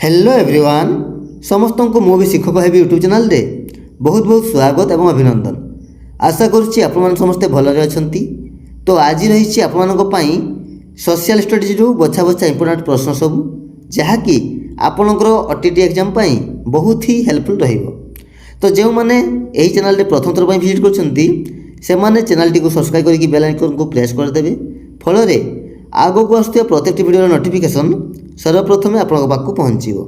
Hello everyone समस्त को मु भी शिक्षक है यूट्यूब चैनल रे बहुत बहुत स्वागत एवं अभिनंदन। आशा करुच्ची आपण समस्ते भलरे अछंती। तो आज रही आपंपाई सोशल स्टडीज रु बछा बछा इंपोर्टाट प्रश्न सब जहाँकि आपणकर ओटीटी एग्जाम पाई बहुत ही हेल्पफुल रहिबो। तो जो मैंने यही चैनल रे प्रथम थर विजिट करछंती से माने चैनल टी को सब्सक्राइब करके बेल आइकन को प्रेस कर देबे। फल रे आगो को आसुवा प्रत्येक वीडियो नोटिफिकेशन सर्वप्रथमे आपण पाखु पहुँचो।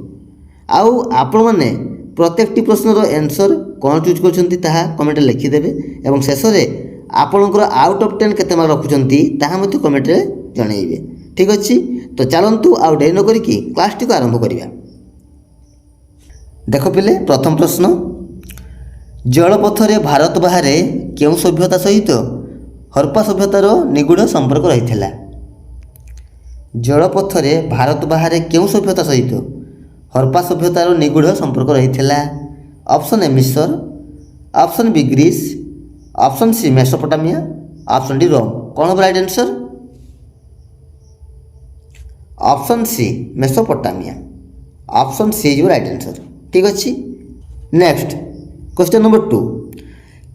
आउ आपण मैंने प्रत्येक प्रश्नर आंसर कौन चूज करछंती ताहा कमेंट लिखिदेवे और शेष में आपणकर आउट ऑफ 10 केते मार्क रखुचंती ताहा मते कमेंट रे जणाइबे। ठीक अछि, तो चलंतु आउ डे न करिकि क्लास टी को आरंभ करिया। देखो पिले प्रथम प्रश्न, जलपथरे भारत बाहर केउं सभ्यता सहित हरप्पा सभ्यतार निगूढ़ संपर्क रहिथिला। जलपथरे भारत बाहर केउं सभ्यता सहित हरप्पा सभ्यतार निगूढ़ संपर्क रहिथिला। ऑप्शन ए मिस्र, option B Greece, option C Mesopotamia, option D Rome. कौन हम right answer? Option C Mesopotamia. Option C is right answer. ठीक अच्छे। नेक्स्ट क्वेश्चन नंबर 2,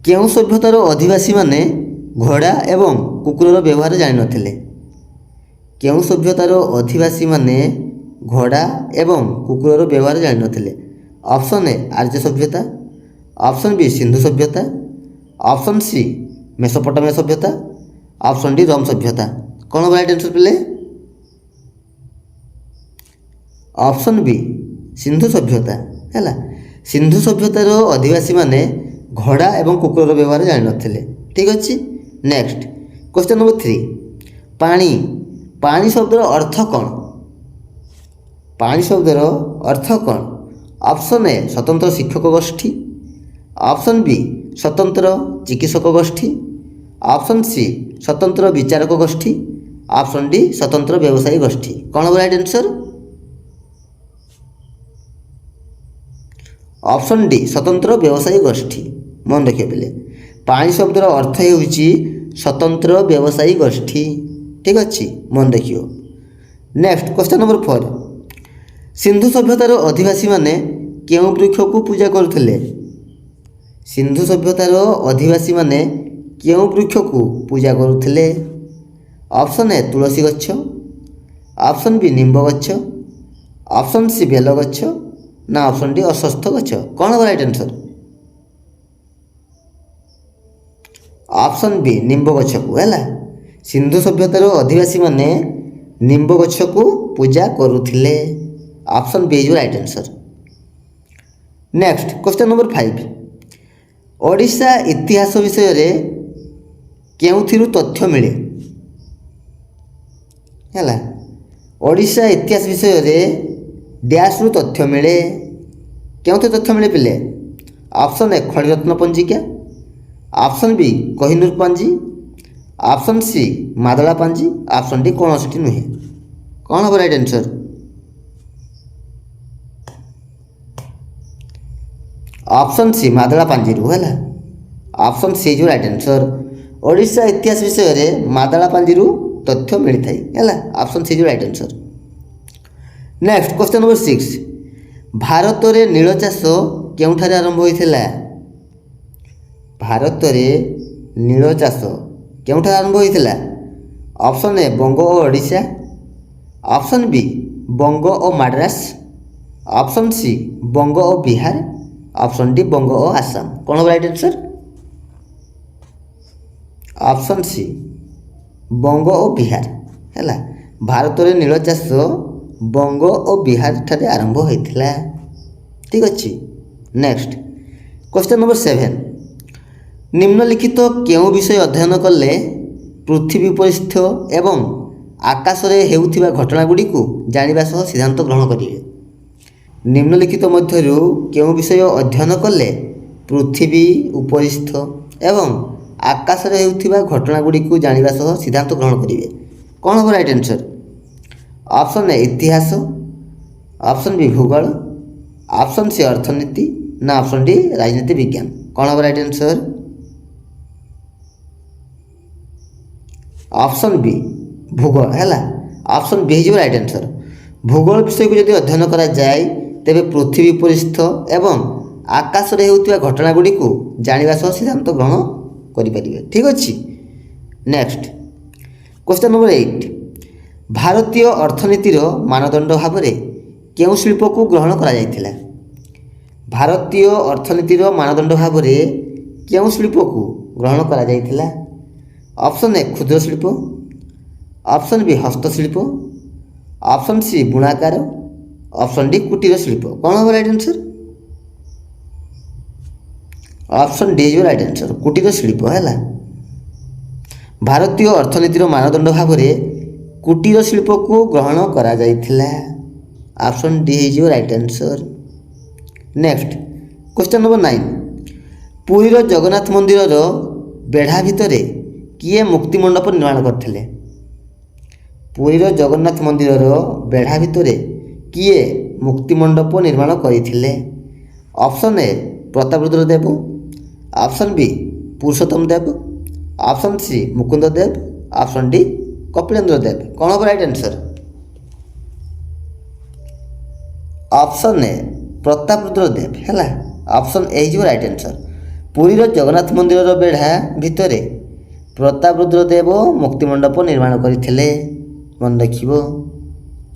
केउं सभ्यतार अधिवासी माने घोड़ा एवं कुकुरर व्यवहार जानि नथिले। केउं सभ्यतार अधिवासी माने घोड़ा एवं कुकुरर व्यवहार जानि नथिले। ऑप्शन ए आर्य सभ्यता, ऑप्शन बी सिंधु सभ्यता, ऑप्शन सी मेसोपोटामिया सभ्यता, ऑप्शन डी रोम सभ्यता। कौन हम राइट आंसर पिले? ऑप्शन बी सिंधु सभ्यता है। सिंधु सभ्यतार अधिवासी माने घोड़ा एवं कुकुरर व्यवहार जानि नथिले। ठीक अच्छे। नेक्स्ट क्वेश्चन नंबर 3, पानी पानी शब्दर अर्थ कौन? पानी शब्दर अर्थ कौन? ऑप्शन ए स्वतंत्र शिक्षक गोष्ठी, ऑप्शन बी स्वतंत्र चिकित्सक गोष्ठी, ऑप्शन सी स्वतंत्र विचारक गोष्ठी, ऑप्शन डी स्वतंत्र व्यवसायी गोष्ठी। कौन हम राइट आंसर? ऑप्शन डी स्वतंत्र व्यवसायी गोष्ठी। मन रखिए पिले, पानी शब्दर अर्थ होउची स्वतंत्र व्यवसायी गोष्ठी। ठीक अच्छे, मन रखियो। नेक्स्ट क्वेश्चन नंबर 4, सिंधु सभ्यतार अधिवासी माने केउं वृक्ष को पूजा करुथिले। सिंधु सभ्यतार अधिवासी माने केउं वृक्ष को पूजा करुथिले। ऑप्शन ए तुलसी गछ, ऑप्शन बी निम्ब गछ, ऑप्शन सी बेल गछ ना ऑप्शन डी अश्वत्थ गछ। कौन हम राइट आंसर? ऑप्शन बी निम्ब गछ को है। सिंधु सभ्यतार अधिवासी माने निम्ब गछ को पूजा करुथिले। Option B is right answer. Next question number 5, Odisha इतिहास विषय रे केउथिरु तथ्य मिले है। ओडिशा इतिहास विषय रे डैश रु तथ्य मिले। केउथि तथ्य मिले पिले? ऑप्शन ए खड़िरत्न पंजिका, ऑप्शन बी कोहिनूर पांजी, ऑप्शन सी मादला पांजी, ऑप्शन डी कौन सी नुहे। कौन हम राइट आंसर? ऑप्शन सी मादला पांजी रू है। ऑप्शन सी जो राइट आंसर। ओडिशा इतिहास विषय रे मादला पांजी रू तथ्य मिलता है। ऑप्शन सी जो right answer. Next question number 6, Bharat रे नील चाष केउठारे आरंभ होइथिला। भारत रे नील चाष केउठारे आरंभ होइथिला। ऑप्शन ए बंग और ओडिशा, ऑप्शन बी बंग और मद्रास, ऑप्शन सी बंग और बिहार, ऑप्शन डी बंग और आसाम। कौन हम राइट आंसर? ऑप्शन सी बंग और बिहार है। भारत रे नील चाष बंग और बिहार ठारे आरंभ होइथिला। ठीक अच्छे। नेक्स्ट क्वेश्चन नंबर 7, निम्नलिखित केउं विषय अध्ययन कले पृथ्वी परिस्थ एवं आकाश रे हेउथिबा घटना गुडी को जानिबा सह सिद्धांत ग्रहण करिवे। निम्नलिखित मध्यरु केउं विषय अध्ययन कले पृथ्वी उपरिस्थ एवं आकाश रे हेउथिबा घटना गुडी को जानिबा सह सिद्धांत ग्रहण करिवे। कौन हम राइट आंसर? ऑप्शन ए इतिहास, ऑप्शन बी भूगोल, ऑप्शन सी अर्थनीति ना ऑप्शन डी राजनीति विज्ञान। कौन हम राइट आंसर? ऑप्शन बी भूगोल है। Option B is right answer. ଭୂଗୋଳ ବିଷୟକୁ ଯଦି ଅଧ୍ୟୟନ କରାଯାଏ ତେବେ ପୃଥିବୀ ପୃଷ୍ଠ ଏବଂ ଆକାଶରେ ହେଉଥିବା ଘଟଣା ଗୁଡ଼ିକୁ ଜାଣିବା ସହ ସିଦ୍ଧାନ୍ତ ଗ୍ରହଣ କରିପାରିବେ। ଠିକ୍ ଅଛି। ନେକ୍ସଟ କ୍ୱେଶ୍ଚନ୍ ନମ୍ବର 8, ଭାରତୀୟ ଅର୍ଥନୀତିର ମାନଦଣ୍ଡ ଭାବରେ କେଉଁ ଶିଳ୍ପକୁ ଗ୍ରହଣ କରାଯାଇଥିଲା? ଭାରତୀୟ ଅର୍ଥନୀତିର ମାନଦଣ୍ଡ ଭାବରେ କେଉଁ ଶିଳ୍ପକୁ ଗ୍ରହଣ କରାଯାଇଥିଲା? ଅପସନ୍ ଏ କ୍ଷୁଦ୍ର ଶିଳ୍ପ, ଅପସନ୍ ବି ହସ୍ତଶିଳ୍ପ, ଅପସନ୍ ସି ବୁଣାକାର, ଅପସନ୍ ଡି କୁଟୀର ଶିଳ୍ପ। କ'ଣ ହେବ right answer? Option D is right answer, କୁଟୀର ଶିଳ୍ପ ହେଲା। ଭାରତୀୟ ଅର୍ଥନୀତିର ମାନଦଣ୍ଡ ଭାବରେ କୁଟୀର ଶିଳ୍ପକୁ ଗ୍ରହଣ କରାଯାଇଥିଲା। Option D is right answer. Next question number 9, ପୁରୀର ଜଗନ୍ନାଥ ମନ୍ଦିରର ବେଢ଼ା ଭିତରେ କିଏ ମୁକ୍ତିମଣ୍ଡପ ନିର୍ମାଣ କରିଥିଲେ? ପୁରୀର ଜଗନ୍ନାଥ ମନ୍ଦିରର ବେଢ଼ା ଭିତରେ କିଏ ମୁକ୍ତିମଣ୍ଡପ ନିର୍ମାଣ କରିଥିଲେ? Option A Prataparudra Deva, option B Purushottam Deva, option C Mukunda Deva, option D Kapilendra Deva. କ'ଣ ହେବ right answer? Option A Prataparudra Deva ହେଲା। ଅପସନ୍ ଏ ହେଇଯିବ ରାଇଟ୍ ଆନ୍ସର୍। ପୁରୀର ଜଗନ୍ନାଥ ମନ୍ଦିରର ବେଢ଼ା ଭିତରେ ପ୍ରତାପରୁଦ୍ର ଦେବ ମୁକ୍ତିମଣ୍ଡପ ନିର୍ମାଣ କରିଥିଲେ, ମନେ ରଖିବ।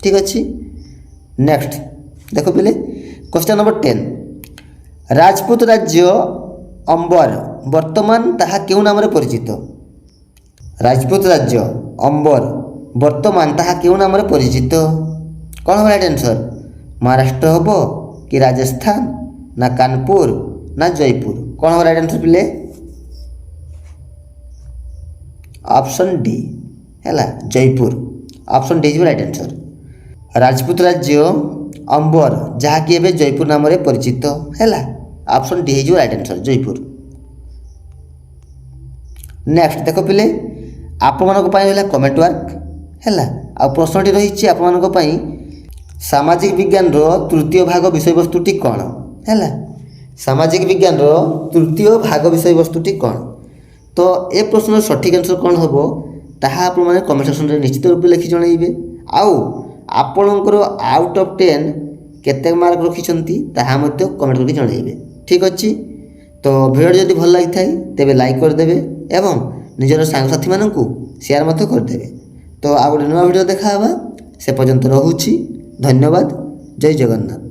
ଠିକ୍ ଅଛି। ନେକ୍ସଟ ଦେଖ ପିଲେ କ୍ୱେଶ୍ଚନ୍ ନମ୍ବର 10, ରାଜପୁତ ରାଜ୍ୟ ଅମ୍ବର ବର୍ତ୍ତମାନ ତାହା କେଉଁ ନାମରେ ପରିଚିତ? ରାଜପୁତ ରାଜ୍ୟ ଅମ୍ବର ବର୍ତ୍ତମାନ ତାହା କେଉଁ ନାମରେ ପରିଚିତ? କ'ଣ ହେବ ରାଇଟ୍ ଆନ୍ସର୍? ମହାରାଷ୍ଟ୍ର ହେବ କି ରାଜସ୍ଥାନ, ନା କାନପୁର, ନା ଜୟପୁର? କ'ଣ ହେବ ରାଇଟ୍ ଆନ୍ସର୍ ପିଲେ? ଅପସନ୍ ଡି ହେଲା Jaipur. Option D is right answer. Rajput ରାଜ୍ୟ ଅମ୍ବର ଯାହାକି ଏବେ ଜୟପୁର ନାମରେ ପରିଚିତ ହେଲା। ଅପସନ୍ ଡି ହେଇଯିବ ରାଇଟ୍ ଆନ୍ସର୍, ଜୟପୁର। ନେକ୍ସଟ ଦେଖ ପିଲେ ଆପଣମାନଙ୍କ ପାଇଁ ରହିଲା କମେଣ୍ଟ ୱାର୍କ ହେଲା। ଆଉ ପ୍ରଶ୍ନଟି ରହିଛି ଆପଣମାନଙ୍କ ପାଇଁ, ସାମାଜିକ ବିଜ୍ଞାନର ତୃତୀୟ ଭାଗ ବିଷୟବସ୍ତୁଟି କ'ଣ ହେଲା? ସାମାଜିକ ବିଜ୍ଞାନର ତୃତୀୟ ଭାଗ ବିଷୟବସ୍ତୁଟି କ'ଣ? ତ ଏ ପ୍ରଶ୍ନର ସଠିକ୍ ଆନ୍ସର୍ କ'ଣ ହେବ ତାହା ଆପଣମାନେ କମେଣ୍ଟ ସେକ୍ସନରେ ନିଶ୍ଚିତ ରୂପେ ଲେଖି ଜଣାଇବେ। ଆଉ ଆପଣଙ୍କର ଆଉଟ୍ ଅଫ୍ 10 କେତେ ମାର୍କ ରଖିଛନ୍ତି ତାହା ମଧ୍ୟ କମେଣ୍ଟ କରିକି ଜଣାଇବେ। ଠିକ୍ ଅଛି। ତ ଭିଡ଼ିଓଟି ଯଦି ଭଲ ଲାଗିଥାଏ ତେବେ ଲାଇକ୍ କରିଦେବେ ଏବଂ ନିଜର ସାଙ୍ଗସାଥିମାନଙ୍କୁ ସେୟାର ମଧ୍ୟ କରିଦେବେ। ତ ଆଉ ଗୋଟେ ନୂଆ ଭିଡ଼ିଓ ଦେଖା ହେବା, ସେ ପର୍ଯ୍ୟନ୍ତ ରହୁଛି। ଧନ୍ୟବାଦ। ଜୟ ଜଗନ୍ନାଥ।